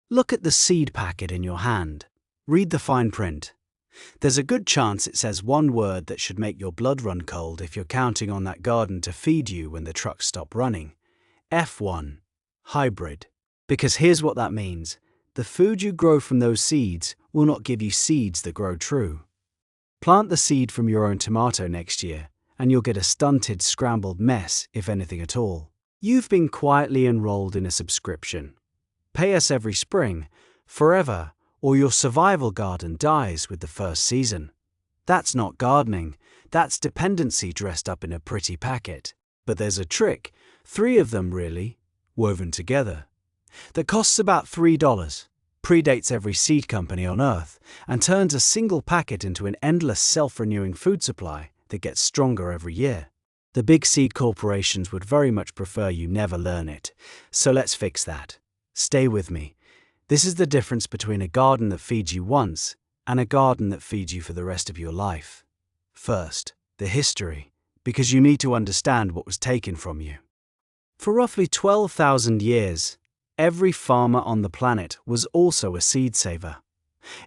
Look at the seed packet in your hand. Read the fine print. There's a good chance it says one word that should make your blood run cold if you're counting on that garden to feed you when the trucks stop running. F1. Hybrid. Because here's what that means. The food you grow from those seeds will not give you seeds that grow true. Plant the seed from your own tomato next year, and you'll get a stunted, scrambled mess, if anything at all. You've been quietly enrolled in a subscription. Pay us every spring, forever, or your survival garden dies with the first season. That's not gardening, that's dependency dressed up in a pretty packet. But there's a trick, 3 of them really, woven together. That costs about $3, predates every seed company on earth, and turns a single packet into an endless self-renewing food supply that gets stronger every year. The big seed corporations would very much prefer you never learn it, so let's fix that. Stay with me. This is the difference between a garden that feeds you once and a garden that feeds you for the rest of your life. First, the history, because you need to understand what was taken from you. For roughly 12,000 years, every farmer on the planet was also a seed saver.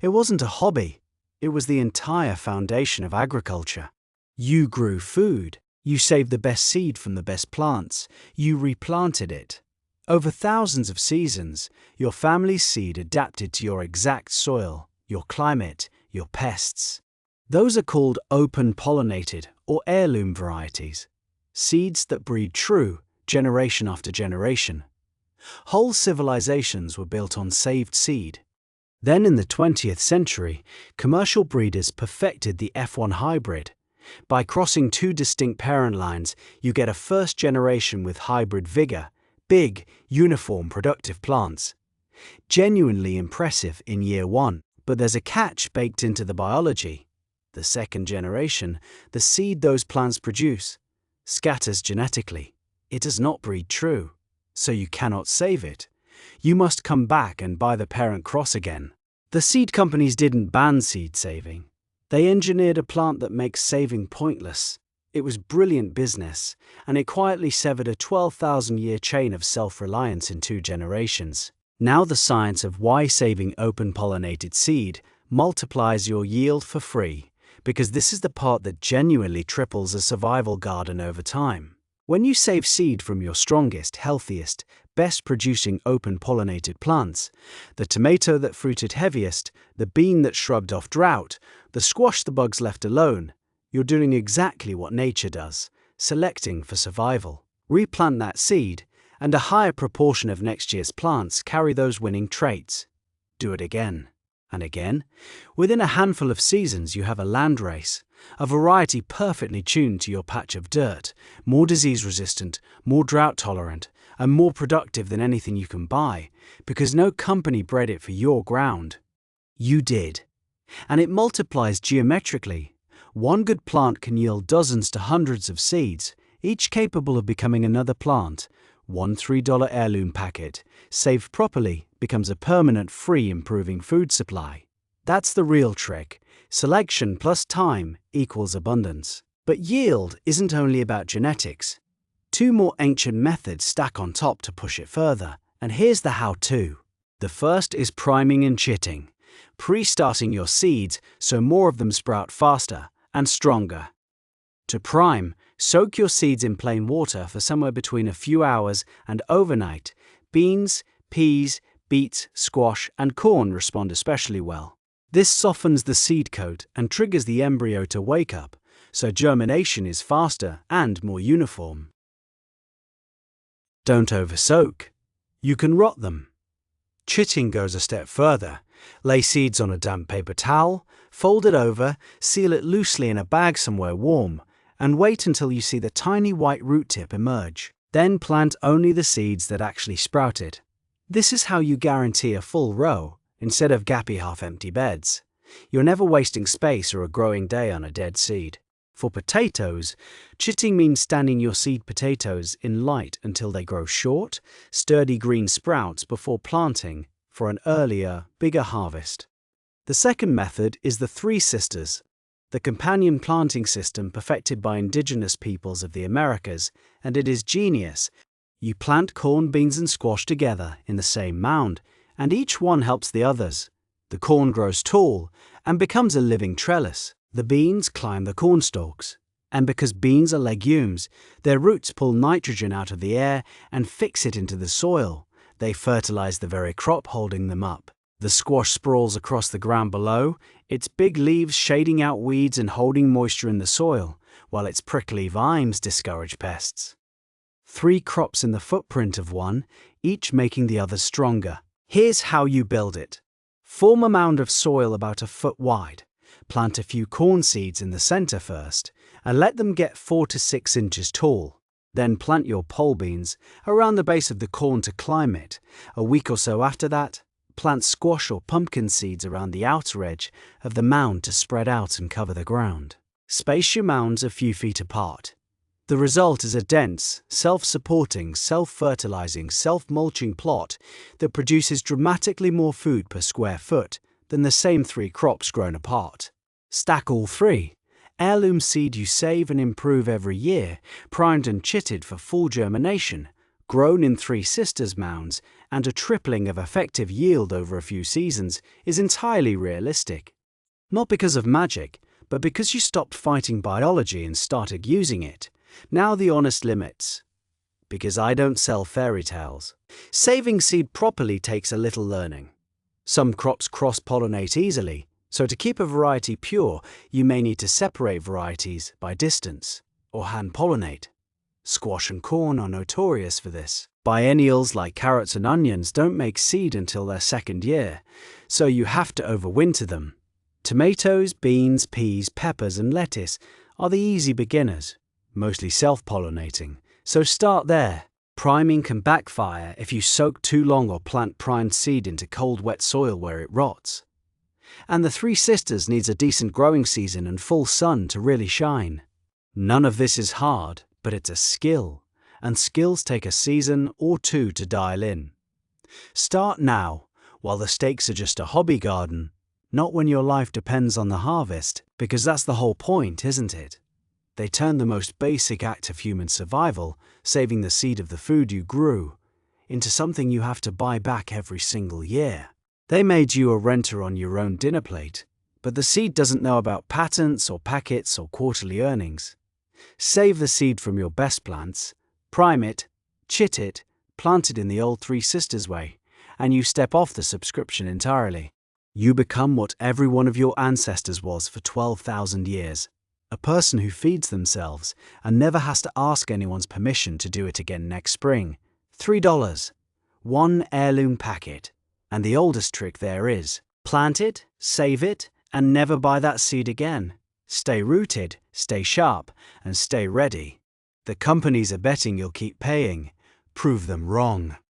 It wasn't a hobby, it was the entire foundation of agriculture. You grew food, you saved the best seed from the best plants, you replanted it. Over thousands of seasons, your family's seed adapted to your exact soil, your climate, your pests. Those are called open-pollinated or heirloom varieties, seeds that breed true generation after generation. Whole civilizations were built on saved seed. Then in the 20th century, commercial breeders perfected the F1 hybrid. By crossing 2 distinct parent lines, you get a first generation with hybrid vigor, big, uniform, productive plants. Genuinely impressive in year 1, but there's a catch baked into the biology. The second generation, the seed those plants produce, scatters genetically. It does not breed true, so you cannot save it. You must come back and buy the parent cross again. The seed companies didn't ban seed saving. They engineered a plant that makes saving pointless. It was brilliant business, and it quietly severed a 12,000-year chain of self-reliance in 2 generations. Now the science of why saving open-pollinated seed multiplies your yield for free, because this is the part that genuinely triples a survival garden over time. When you save seed from your strongest, healthiest, best-producing open-pollinated plants, the tomato that fruited heaviest, the bean that shrugged off drought, the squash the bugs left alone, you're doing exactly what nature does, selecting for survival. Replant that seed, and a higher proportion of next year's plants carry those winning traits. Do it again and again. Within a handful of seasons, you have a landrace, a variety perfectly tuned to your patch of dirt, more disease-resistant, more drought-tolerant, and more productive than anything you can buy, because no company bred it for your ground. You did. And it multiplies geometrically. One good plant can yield dozens to hundreds of seeds, each capable of becoming another plant. One $3 heirloom packet, saved properly, becomes a permanent free improving food supply. That's the real trick. Selection plus time equals abundance. But yield isn't only about genetics. 2 more ancient methods stack on top to push it further, and here's the how-to. The first is priming and chitting, pre-starting your seeds so more of them sprout faster and stronger. To prime, soak your seeds in plain water for somewhere between a few hours and overnight. Beans, peas, beets, squash, and corn respond especially well. This softens the seed coat and triggers the embryo to wake up, so germination is faster and more uniform. Don't over-soak. You can rot them. Chitting goes a step further. Lay seeds on a damp paper towel, fold it over, seal it loosely in a bag somewhere warm, and wait until you see the tiny white root tip emerge. Then plant only the seeds that actually sprouted. This is how you guarantee a full row, instead of gappy half-empty beds. You're never wasting space or a growing day on a dead seed. For potatoes, chitting means standing your seed potatoes in light until they grow short, sturdy green sprouts before planting for an earlier, bigger harvest. The second method is the Three Sisters, the companion planting system perfected by indigenous peoples of the Americas, and it is genius. You plant corn, beans, and squash together in the same mound, and each one helps the others. The corn grows tall and becomes a living trellis. The beans climb the cornstalks. And because beans are legumes, their roots pull nitrogen out of the air and fix it into the soil. They fertilize the very crop holding them up. The squash sprawls across the ground below, its big leaves shading out weeds and holding moisture in the soil, while its prickly vines discourage pests. 3 crops in the footprint of one, each making the others stronger. Here's how you build it. Form a mound of soil about a foot wide. Plant a few corn seeds in the center first, and let them get 4 to 6 inches tall. Then plant your pole beans around the base of the corn to climb it. A week or so after that, plant squash or pumpkin seeds around the outer edge of the mound to spread out and cover the ground. Space your mounds a few feet apart. The result is a dense, self-supporting, self-fertilizing, self-mulching plot that produces dramatically more food per square foot than the same 3 crops grown apart. Stack all 3. Heirloom seed you save and improve every year, primed and chitted for full germination, grown in 3 sisters mounds, and a tripling of effective yield over a few seasons is entirely realistic. Not because of magic, but because you stopped fighting biology and started using it. Now the honest limits. Because I don't sell fairy tales. Saving seed properly takes a little learning. Some crops cross-pollinate easily, so to keep a variety pure, you may need to separate varieties by distance or hand-pollinate. Squash and corn are notorious for this. Biennials like carrots and onions don't make seed until their 2nd year, so you have to overwinter them. Tomatoes, beans, peas, peppers, and lettuce are the easy beginners, mostly self-pollinating, so start there. Priming can backfire if you soak too long or plant primed seed into cold, wet soil where it rots. And the 3 sisters needs a decent growing season and full sun to really shine. None of this is hard, but it's a skill, and skills take a season or 2 to dial in. Start now, while the stakes are just a hobby garden, not when your life depends on the harvest, because that's the whole point, isn't it? They turn the most basic act of human survival, saving the seed of the food you grew, into something you have to buy back every single year. They made you a renter on your own dinner plate, but the seed doesn't know about patents or packets or quarterly earnings. Save the seed from your best plants, prime it, chit it, plant it in the old 3 sisters way, and you step off the subscription entirely. You become what every one of your ancestors was for 12,000 years. A person who feeds themselves and never has to ask anyone's permission to do it again next spring. $3. 1 heirloom packet. And the oldest trick there is, plant it, save it, and never buy that seed again. Stay rooted, stay sharp, and stay ready. The companies are betting you'll keep paying. Prove them wrong.